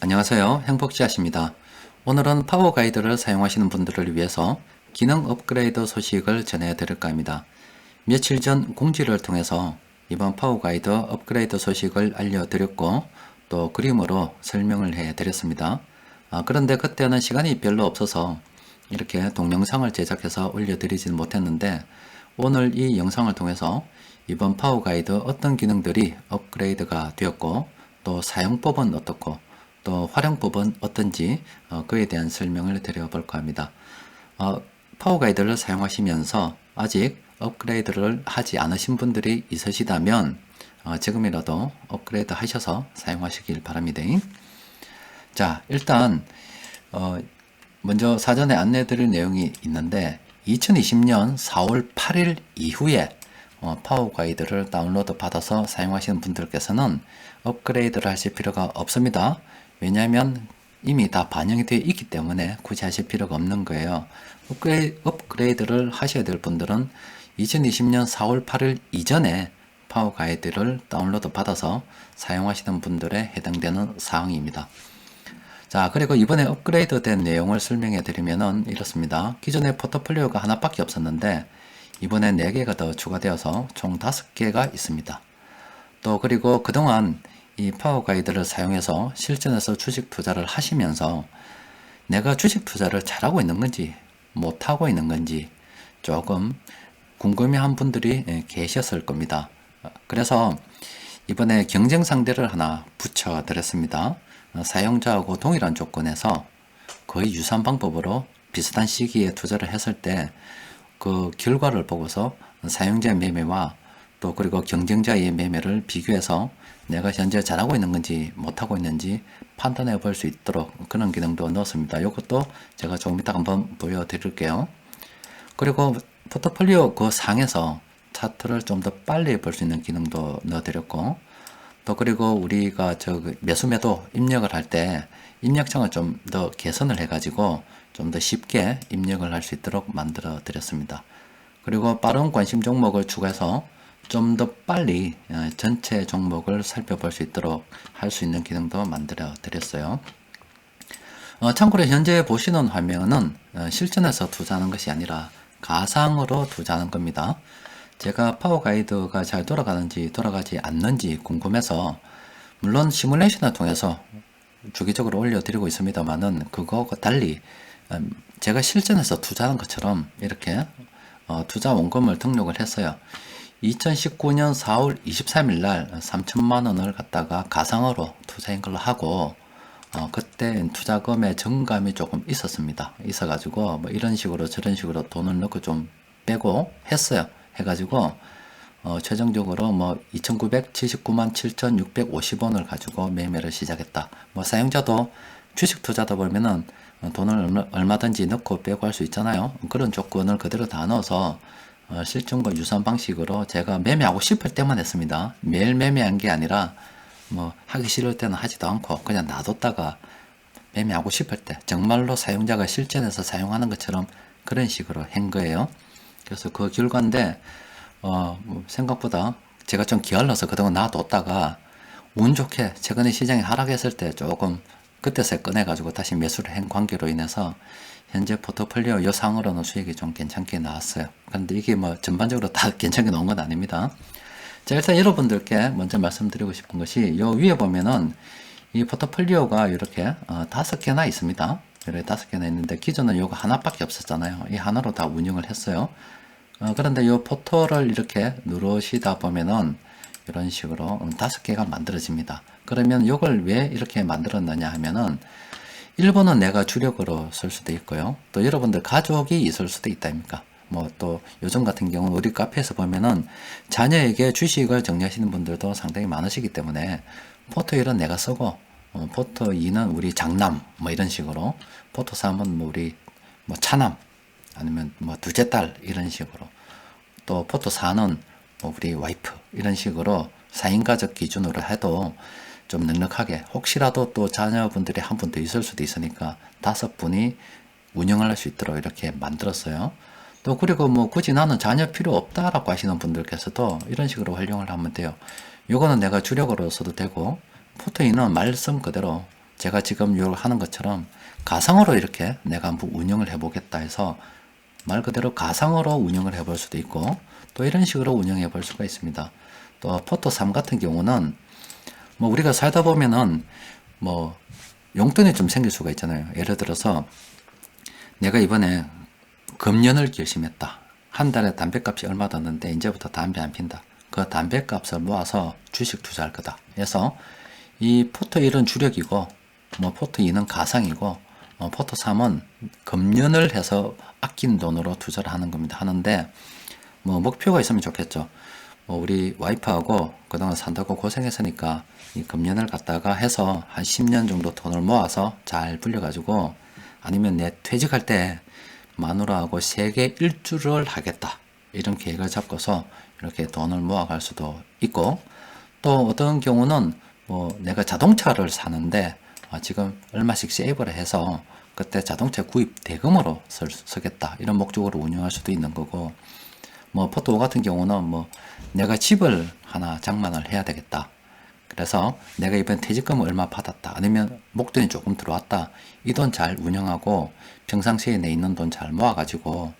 안녕하세요. 행복지아입니다. 오늘은 파워 가이드를 사용하시는 분들을 위해서 기능 업그레이드 소식을 전해드릴까 합니다. 며칠 전 공지를 통해서 이번 파워 가이드 업그레이드 소식을 알려드렸고 또 그림으로 설명을 해드렸습니다. 그런데 그때는 시간이 별로 없어서 이렇게 동영상을 제작해서 올려드리지는 못했는데 오늘 이 영상을 통해서 이번 파워 가이드 어떤 기능들이 업그레이드가 되었고 또 사용법은 어떻고 또 활용법은 어떤지 그에 대한 설명을 드려볼까 합니다. 파워 가이드를 사용하시면서 아직 업그레이드를 하지 않으신 분들이 있으시다면 지금이라도 업그레이드 하셔서 사용하시길 바랍니다. 자, 일단 먼저 사전에 안내 드릴 내용이 있는데 2020년 4월 8일 이후에 파워 가이드를 다운로드 받아서 사용하시는 분들께서는 업그레이드를 하실 필요가 없습니다. 왜냐하면 이미 다 반영이 되어 있기 때문에 굳이 하실 필요가 없는 거예요. 업그레이드를 하셔야 될 분들은 2020년 4월 8일 이전에 파워 가이드를 다운로드 받아서 사용하시는 분들에 해당되는 사항입니다. 자, 그리고 이번에 업그레이드 된 내용을 설명해 드리면은 이렇습니다. 기존에 포트폴리오가 하나밖에 없었는데 이번에 4개가 더 추가되어서 총 5개가 있습니다. 또 그리고 그동안 이 파워 가이드를 사용해서 실전에서 주식 투자를 하시면서 내가 주식 투자를 잘하고 있는 건지 못하고 있는 건지 조금 궁금해한 분들이 계셨을 겁니다. 그래서 이번에 경쟁 상대를 하나 붙여 드렸습니다. 사용자하고 동일한 조건에서 거의 유사한 방법으로 비슷한 시기에 투자를 했을 때 그 결과를 보고서 사용자의 매매와 또 그리고 경쟁자의 매매를 비교해서 내가 현재 잘하고 있는 건지 못하고 있는지 판단해 볼 수 있도록 그런 기능도 넣었습니다. 이것도 제가 조금 이따 한번 보여드릴게요. 그리고 포트폴리오 그 상에서 차트를 좀 더 빨리 볼 수 있는 기능도 넣어드렸고 또 그리고 우리가 매수 매도 입력을 할 때 입력창을 좀 더 개선을 해가지고 좀 더 쉽게 입력을 할 수 있도록 만들어 드렸습니다. 그리고 빠른 관심 종목을 추가해서 좀 더 빨리 전체 종목을 살펴볼 수 있도록 할 수 있는 기능도 만들어 드렸어요. 참고로 현재 보시는 화면은 실전에서 투자하는 것이 아니라 가상으로 투자하는 겁니다. 제가 파워 가이드가 잘 돌아가는지 돌아가지 않는지 궁금해서 물론 시뮬레이션을 통해서 주기적으로 올려드리고 있습니다만은 그거와 달리 제가 실전에서 투자하는 것처럼 이렇게 투자 원금을 등록을 했어요. 2019년 4월 23일 날 3천만 원을 갖다가 가상으로 투자한 걸로 하고 그때 투자금의 정감이 조금 있었습니다. 있어가지고 뭐 이런 식으로 저런 식으로 돈을 넣고 좀 빼고 했어요. 해가지고 최종적으로 뭐 2,979만 7,650원을 가지고 매매를 시작했다. 뭐 사용자도 주식 투자다 보면은 돈을 얼마든지 넣고 빼고 할 수 있잖아요. 그런 조건을 그대로 다 넣어서 실전과 유사한 방식으로 제가 매매하고 싶을 때만 했습니다. 매일 매매한 게 아니라 뭐 하기 싫을 때는 하지도 않고 그냥 놔뒀다가 매매하고 싶을 때 정말로 사용자가 실전에서 사용하는 것처럼 그런 식으로 한 거예요. 그래서 그 결과인데 생각보다 제가 좀 게을러서 그동안 놔뒀다가 운 좋게 최근에 시장이 하락했을 때 조금 그때서 꺼내가지고 다시 매수를 한 관계로 인해서 현재 포트폴리오 요상으로는 수익이 좀 괜찮게 나왔어요. 그런데 이게 뭐 전반적으로 다 괜찮게 나온 건 아닙니다. 자, 일단 여러분들께 먼저 말씀드리고 싶은 것이 요 위에 보면은 이 포트폴리오가 이렇게 5개나 있습니다. 이렇게 5개나 있는데 기존은 요거 하나밖에 없었잖아요. 이 하나로 다 운영을 했어요. 그런데 요 포토를 이렇게 누르시다 보면은 이런 식으로 5개가 만들어집니다. 그러면 이걸 왜 이렇게 만들었느냐 하면은 1번은 내가 주력으로 쓸 수도 있고요. 또 여러분들 가족이 있을 수도 있다니까. 뭐 또 요즘 같은 경우는 우리 카페에서 보면은 자녀에게 주식을 정리하시는 분들도 상당히 많으시기 때문에 포토 1은 내가 쓰고 포토 2는 우리 장남 뭐 이런 식으로 포토 3은 뭐 우리 뭐 차남 아니면 뭐 둘째 딸 이런 식으로 또 포토 4는 뭐 우리 와이프 이런 식으로 4인 가족 기준으로 해도 좀 넉넉하게 혹시라도 또 자녀분들이 한 분 더 있을 수도 있으니까 5분이 운영을 할 수 있도록 이렇게 만들었어요. 또 그리고 뭐 굳이 나는 자녀 필요 없다라고 하시는 분들께서도 이런 식으로 활용을 하면 돼요. 요거는 내가 주력으로 써도 되고 포토인은 말씀 그대로 제가 지금 요 하는 것처럼 가상으로 이렇게 내가 한번 운영을 해보겠다 해서 말 그대로 가상으로 운영을 해볼 수도 있고 또 이런 식으로 운영해 볼 수가 있습니다. 또 포토 3 같은 경우는 뭐 우리가 살다 보면은 뭐 용돈이 좀 생길 수가 있잖아요. 예를 들어서 내가 이번에 금연을 결심했다. 한 달에 담배값이 얼마 떴는데 이제부터 담배 안 핀다. 그 담배값을 모아서 주식 투자할 거다. 그래서 이 포토 1은 주력이고 뭐 포토 2는 가상이고 포토 3은 금연을 해서 아낀 돈으로 투자를 하는 겁니다. 하는데 뭐 목표가 있으면 좋겠죠. 뭐 우리 와이프하고 그동안 산다고 고생했으니까 이 금연을 갖다가 해서 한 10년 정도 돈을 모아서 잘 불려가지고 아니면 내 퇴직할 때 마누라하고 세계 일주를 하겠다. 이런 계획을 잡고서 이렇게 돈을 모아갈 수도 있고 또 어떤 경우는 뭐 내가 자동차를 사는데 지금 얼마씩 세이브를 해서 그때 자동차 구입 대금으로 쓰겠다. 이런 목적으로 운영할 수도 있는 거고 뭐 포토 5 같은 경우는 뭐 내가 집을 하나 장만을 해야 되겠다. 그래서 내가 이번 퇴직금을 얼마 받았다. 아니면 목돈이 조금 들어왔다. 이 돈 잘 운영하고 평상시에 내 있는 돈 잘 모아가지고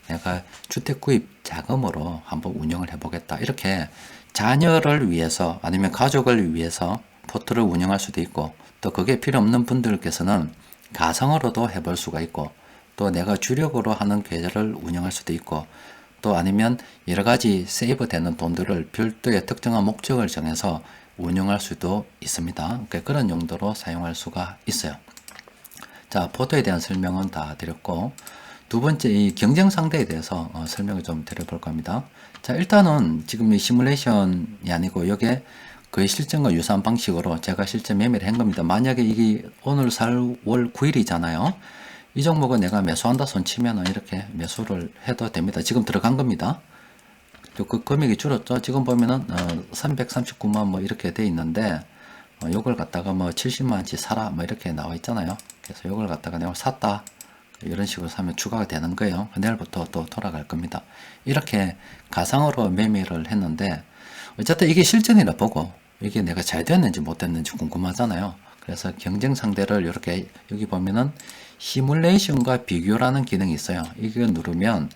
내가 주택 구입 자금으로 한번 운영을 해보겠다. 이렇게 자녀를 위해서 아니면 가족을 위해서 포트를 운영할 수도 있고 또 그게 필요 없는 분들께서는 가상으로도 해볼 수가 있고 또 내가 주력으로 하는 계좌를 운영할 수도 있고 또 아니면 여러 가지 세이브 되는 돈들을 별도의 특정한 목적을 정해서 운영할 수도 있습니다. 그러니까 그런 용도로 사용할 수가 있어요. 자, 포토에 대한 설명은 다 드렸고 두 번째 이 경쟁 상대에 대해서 설명을 좀 드려볼 겁니다. 자, 일단은 지금 이 시뮬레이션이 아니고 이게 거의 실전과 유사한 방식으로 제가 실제 매매를 한 겁니다. 만약에 이게 오늘 4월 9일이잖아요. 이 종목은 내가 매수한다 손 치면은 이렇게 매수를 해도 됩니다. 지금 들어간 겁니다. 그 금액이 줄었죠. 지금 보면은 339만 뭐 이렇게 돼 있는데 요걸 갖다가 뭐 70만원치 사라 뭐 이렇게 나와 있잖아요. 그래서 요걸 갖다가 내가 샀다 이런 식으로 사면 추가가 되는 거예요. 내일부터 또 돌아갈 겁니다. 이렇게 가상으로 매매를 했는데 어쨌든 이게 실전이라 보고 이게 내가 잘 됐는지 못 됐는지 궁금하잖아요. 그래서 경쟁 상대를 이렇게 여기 보면은 시뮬레이션과 비교라는 기능이 있어요. 이걸 누르면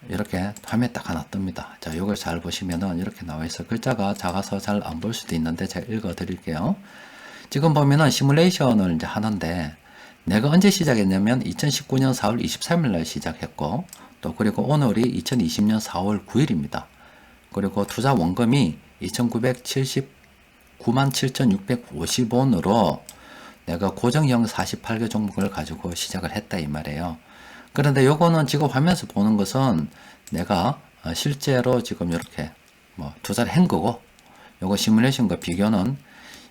이렇게 화면에 딱 하나 뜹니다. 자, 이걸 잘 보시면은 이렇게 나와 있어. 글자가 작아서 잘 안 볼 수도 있는데 제가 읽어 드릴게요. 지금 보면은 시뮬레이션을 이제 하는데 내가 언제 시작했냐면 2019년 4월 23일 날 시작했고 또 그리고 오늘이 2020년 4월 9일입니다. 그리고 투자 원금이 2,979만 7,650원으로 내가 고정형 48개 종목을 가지고 시작을 했다 이 말이에요. 그런데 요거는 지금 화면에서 보는 것은 내가 실제로 지금 이렇게 뭐 투자를 한 거고 요거 시뮬레이션과 비교는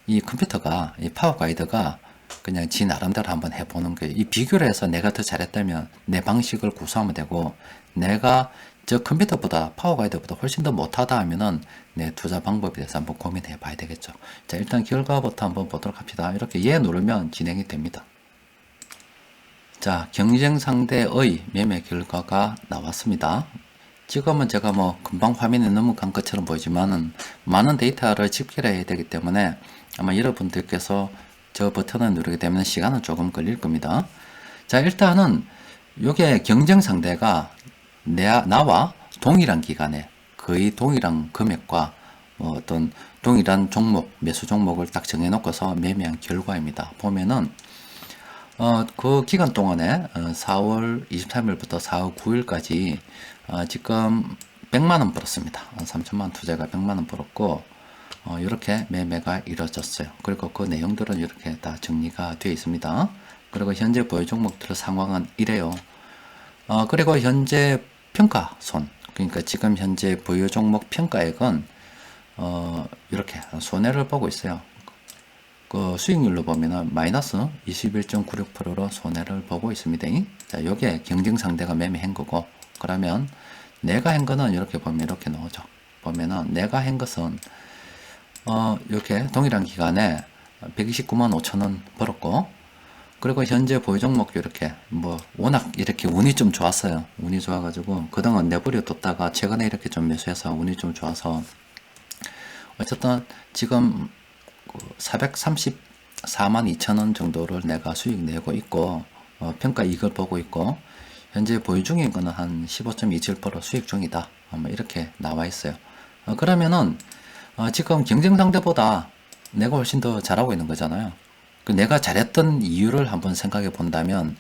이 컴퓨터가 이 파워 가이드가 그냥 지 나름대로 한번 해보는 거예요. 이 비교를 해서 내가 더 잘했다면 내 방식을 구사하면 되고 내가 저 컴퓨터보다 파워 가이드보다 훨씬 더 못하다 하면은 내 투자 방법에 대해서 한번 고민해 봐야 되겠죠. 자, 일단 결과부터 한번 보도록 합시다. 이렇게 예 누르면 진행이 됩니다. 자, 경쟁 상대의 매매 결과가 나왔습니다. 지금은 제가 뭐 금방 화면에 넘어간 것처럼 보이지만은 많은 데이터를 집계해야 되기 때문에 아마 여러분들께서 저 버튼을 누르게 되면 시간은 조금 걸릴 겁니다. 자, 일단은 요게 경쟁 상대가 나와 동일한 기간에 거의 동일한 금액과 뭐 어떤 동일한 종목, 매수 종목을 딱 정해 놓고서 매매한 결과입니다. 보면은 그 기간 동안에 4월 23일부터 4월 9일까지 지금 100만원 벌었습니다. 3천만원 투자가 100만원 벌었고 이렇게 매매가 이루어졌어요. 그리고 그 내용들은 이렇게 다 정리가 되어 있습니다. 그리고 현재 보유 종목들의 상황은 이래요. 그리고 현재 평가손, 그러니까 지금 현재 보유 종목 평가액은 이렇게 손해를 보고 있어요. 그 수익률로 보면은 마이너스 21.96%로 손해를 보고 있습니다. 자, 요게 경쟁 상대가 매매한 거고, 그러면 내가 한 거는 이렇게 보면 이렇게 나오죠. 보면은 내가 한 것은 이렇게 동일한 기간에 129만 5천원 벌었고, 그리고 현재 보유 종목도 이렇게 뭐 워낙 이렇게 운이 좀 좋았어요. 운이 좋아가지고 그동안 내버려 뒀다가 최근에 이렇게 좀 매수해서 운이 좀 좋아서 어쨌든 지금 430 42,000원 정도를 내가 수익 내고 있고, 평가 이익을 보고 있고, 현재 보유 중인 거는 한 15.27% 수익 중이다. 뭐 이렇게 나와 있어요. 그러면은, 지금 경쟁 상대보다 내가 훨씬 더 잘하고 있는 거잖아요. 내가 잘했던 이유를 한번 생각해 본다면,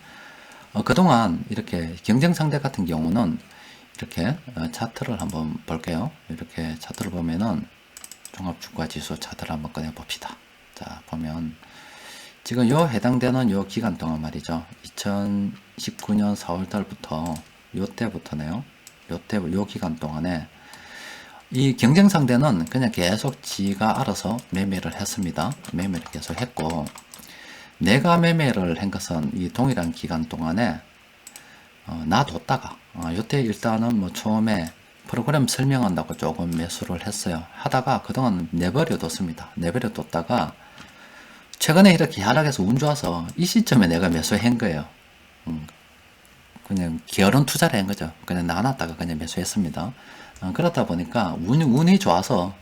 그동안 이렇게 경쟁 상대 같은 경우는 이렇게 차트를 한번 볼게요. 이렇게 차트를 보면은 종합주가지수 차트를 한번 꺼내 봅시다. 자, 보면 지금 요 해당되는 요 기간 동안 말이죠. 2019년 4월 달부터 요때부터네요. 요 기간 동안에 이 경쟁 상대는 그냥 계속 지가 알아서 매매를 했습니다. 매매를 계속 했고, 내가 매매를 한 것은 이 동일한 기간 동안에 놔뒀다가 요때 일단은 뭐 처음에 프로그램 설명한다고 조금 매수를 했어요. 하다가 그동안 내버려 뒀습니다. 내버려 뒀다가 최근에 이렇게 하락해서 운 좋아서 이 시점에 내가 매수한 거예요. 그냥 게으른 투자를 한 거죠. 그냥 놔놨다가 그냥 매수했습니다. 그렇다 보니까 운이 좋아서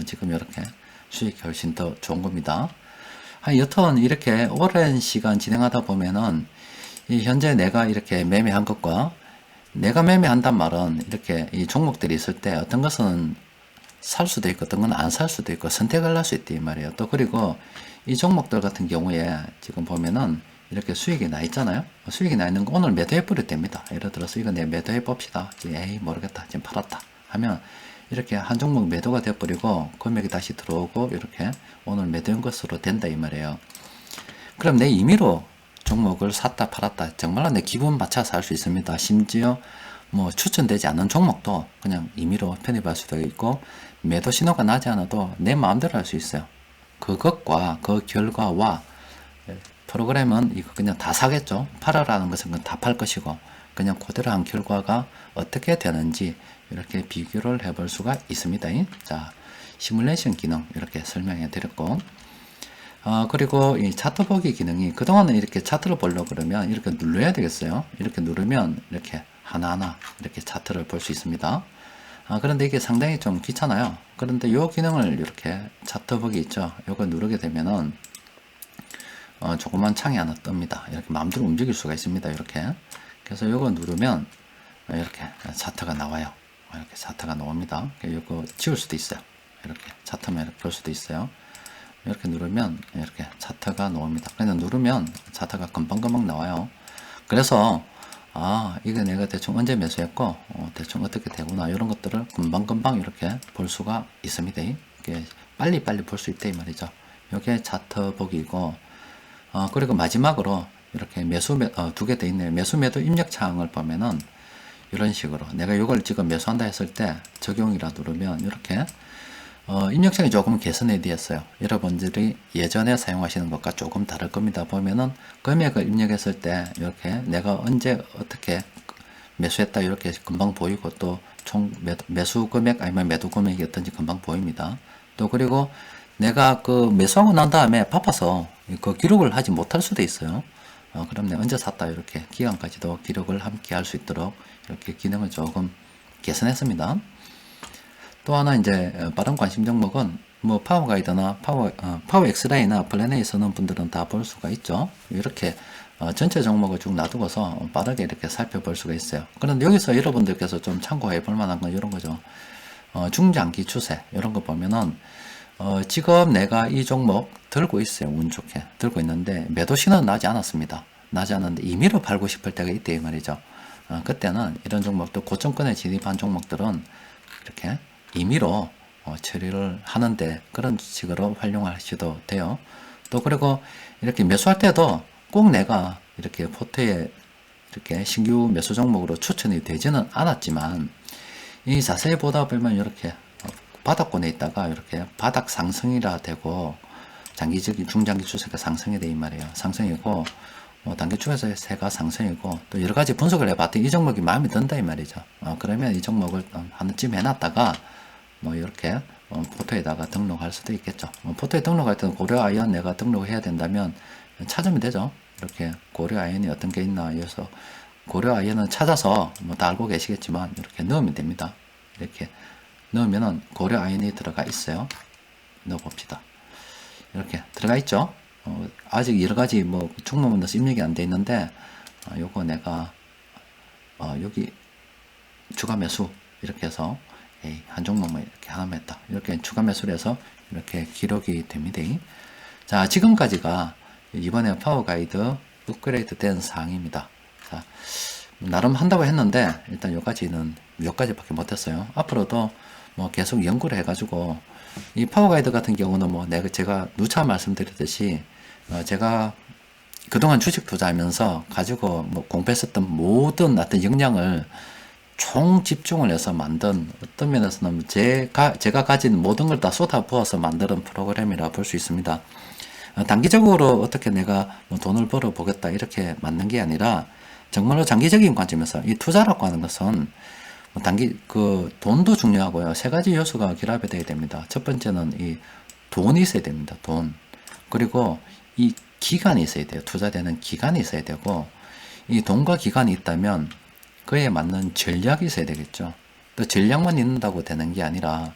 지금 이렇게 수익이 훨씬 더 좋은 겁니다. 여튼 이렇게 오랜 시간 진행하다 보면은 현재 내가 이렇게 매매한 것과 내가 매매한단 말은 이렇게 이 종목들이 있을 때 어떤 것은 살 수도 있고 어떤 건 안 살 수도 있고 선택을 할 수 있다 이 말이에요. 또 그리고 이 종목들 같은 경우에 지금 보면은 이렇게 수익이 나 있잖아요. 수익이 나 있는 거 오늘 매도해 버려도 됩니다. 예를 들어서 이거 내가 매도해 봅시다. 에이 모르겠다. 지금 팔았다 하면 이렇게 한 종목 매도가 돼 버리고 금액이 다시 들어오고 이렇게 오늘 매도한 것으로 된다 이 말이에요. 그럼 내 임의로 종목을 샀다 팔았다 정말로 내 기분 맞춰서 할 수 있습니다. 심지어 뭐 추천되지 않는 종목도 그냥 임의로 편입할 수도 있고 매도 신호가 나지 않아도 내 마음대로 할 수 있어요. 그것과 그 결과와 프로그램은 이거 그냥 다 사겠죠. 팔아라는 것은 그냥 다 팔 것이고 그냥 그대로 한 결과가 어떻게 되는지 이렇게 비교를 해볼 수가 있습니다. 자, 시뮬레이션 기능 이렇게 설명해 드렸고, 그리고 이 차트 보기 기능이 그동안은 이렇게 차트를 보려고 그러면 이렇게 눌러야 되겠어요. 이렇게 누르면 이렇게 하나하나 이렇게 차트를 볼 수 있습니다. 그런데 이게 상당히 좀 귀찮아요. 그런데 이 기능을 이렇게 차트 보기 있죠. 이거 누르게 되면은 조그만 창이 하나 뜹니다. 이렇게 마음대로 움직일 수가 있습니다. 이렇게. 그래서 이거 누르면 이렇게 차트가 나와요. 이렇게 차트가 나옵니다. 이거 지울 수도 있어요. 이렇게 차트만 이렇게 볼 수도 있어요. 이렇게 누르면 이렇게 차트가 나옵니다. 그냥 누르면 차트가 금방금방 나와요. 그래서 이거 내가 대충 언제 매수했고 대충 어떻게 되구나 이런 것들을 금방금방 이렇게 볼 수가 있습니다. 이게 빨리빨리 볼 수 있다 이 말이죠. 이게 차트 보기고, 그리고 마지막으로 이렇게 두 개 돼 있네요. 매수 매도 입력 창을 보면은 이런 식으로 내가 이걸 지금 매수한다 했을 때 적용이라 누르면 이렇게 입력창이 조금 개선해 되었어요. 여러분들이 예전에 사용하시는 것과 조금 다를 겁니다. 보면은 금액을 입력했을 때 이렇게 내가 언제 어떻게 매수했다 이렇게 금방 보이고 또 총 매수 금액 아니면 매도 금액이 어떤지 금방 보입니다. 또 그리고 내가 그 매수하고 난 다음에 바빠서 그 기록을 하지 못할 수도 있어요. 그럼 내가 언제 샀다 이렇게 기간까지도 기록을 함께 할 수 있도록 이렇게 기능을 조금 개선했습니다. 또 하나 이제 빠른 관심 종목은 뭐 파워 가이드나 파워 엑스라이나 플래너에 쓰는 분들은 다 볼 수가 있죠. 이렇게 전체 종목을 쭉 놔두고서 빠르게 이렇게 살펴볼 수가 있어요. 그런데 여기서 여러분들께서 좀 참고해 볼 만한 건 이런 거죠. 중장기 추세 이런 거 보면은 지금 내가 이 종목 들고 있어요. 운 좋게 들고 있는데 매도 신호는 나지 않았습니다. 나지 않았는데 임의로 팔고 싶을 때가 있대 이 말이죠. 그때는 이런 종목도 고점권에 진입한 종목들은 이렇게 임의로 처리를 하는데 그런 식으로 활용하셔도 돼요. 또 그리고 이렇게 매수할 때도 꼭 내가 이렇게 포트에 이렇게 신규 매수 종목으로 추천이 되지는 않았지만 이 자세히 보다 보면 이렇게 바닥권에 있다가 이렇게 바닥 상승이라 되고 장기적인 중장기 추세가 상승이 돼 이 말이에요. 상승이고 단기 추세가 상승이고 또 여러 가지 분석을 해봤더니 이 종목이 마음에 든다 이 말이죠. 그러면 이 종목을 하나쯤 해놨다가 뭐 이렇게 포트에다가 등록할 수도 있겠죠. 포트에 등록할 때는 고려 아이언 내가 등록해야 된다면 찾으면 되죠. 이렇게 고려 아이언이 어떤 게 있나 해서 고려 아이언은 찾아서 뭐 다 알고 계시겠지만 이렇게 넣으면 됩니다. 이렇게 넣으면은 고려 아이언이 들어가 있어요. 넣어봅시다. 이렇게 들어가 있죠. 아직 여러 가지 뭐 종목은 넣어서 입력이 안 돼 있는데, 요거 내가, 여기 추가 매수 이렇게 해서 한 종목만 이렇게 하나만 했다. 이렇게 추가 매수를 해서 이렇게 기록이 됩니다. 자, 지금까지가 이번에 파워 가이드 업그레이드 된 사항입니다. 자, 나름 한다고 했는데 일단 여기까지밖에 못했어요. 앞으로도 뭐 계속 연구를 해가지고 이 파워 가이드 같은 경우는 뭐 제가 누차 말씀드렸듯이 제가 그동안 주식 투자하면서 가지고 뭐 공부했었던 모든 어떤 역량을 총 집중을 해서 만든, 어떤 면에서는 제가 가진 모든 걸 다 쏟아 부어서 만드는 프로그램이라 볼 수 있습니다. 단기적으로 어떻게 내가 뭐 돈을 벌어 보겠다 이렇게 만든 게 아니라 정말로 장기적인 관점에서 이 투자라고 하는 것은 뭐 돈도 중요하고요. 세 가지 요소가 결합이 되어야 됩니다. 첫 번째는 이 돈이 있어야 됩니다. 돈. 그리고 이 기간이 있어야 돼요. 투자되는 기간이 있어야 되고, 이 돈과 기간이 있다면 그에 맞는 전략이 있어야 되겠죠. 또 전략만 있는다고 되는 게 아니라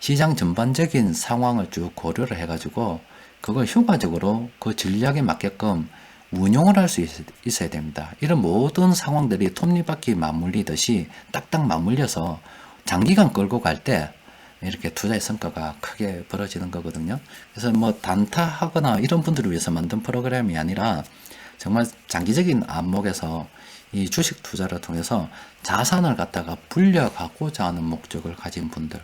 시장 전반적인 상황을 쭉 고려를 해가지고 그걸 효과적으로 그 전략에 맞게끔 운용을 할 수 있어야 됩니다. 이런 모든 상황들이 톱니바퀴 맞물리듯이 딱딱 맞물려서 장기간 끌고 갈 때 이렇게 투자의 성과가 크게 벌어지는 거거든요. 그래서 뭐 단타하거나 이런 분들을 위해서 만든 프로그램이 아니라 정말 장기적인 안목에서 이 주식 투자를 통해서 자산을 갖다가 불려가고자 하는 목적을 가진 분들,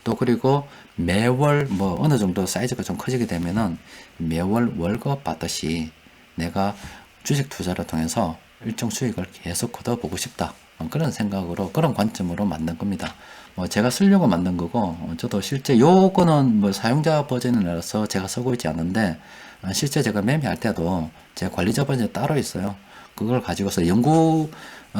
또 그리고 매월 뭐 어느 정도 사이즈가 좀 커지게 되면은 매월 월급 받듯이 내가 주식 투자를 통해서 일정 수익을 계속 얻어보고 싶다. 그런 생각으로, 그런 관점으로 만든 겁니다. 뭐 제가 쓰려고 만든 거고, 저도 실제 요거는 뭐 사용자 버전이라서 제가 쓰고 있지 않은데, 실제 제가 매매할 때도 제 관리자 버전이 따로 있어요. 그걸 가지고서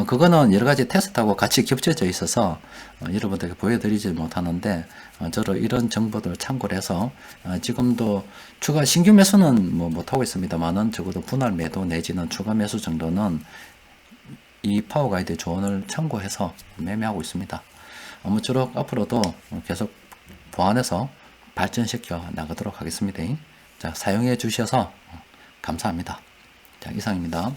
그거는 여러 가지 테스트하고 같이 겹쳐져 있어서 여러분들에게 보여드리지 못하는데, 저로 이런 정보들 참고를 해서 지금도 추가 신규 매수는 뭐 못하고 있습니다만은 적어도 분할 매도 내지는 추가 매수 정도는 이 파워 가이드 조언을 참고해서 매매하고 있습니다. 아무쪼록 앞으로도 계속 보완해서 발전시켜 나가도록 하겠습니다. 자, 사용해 주셔서 감사합니다. 자, 이상입니다.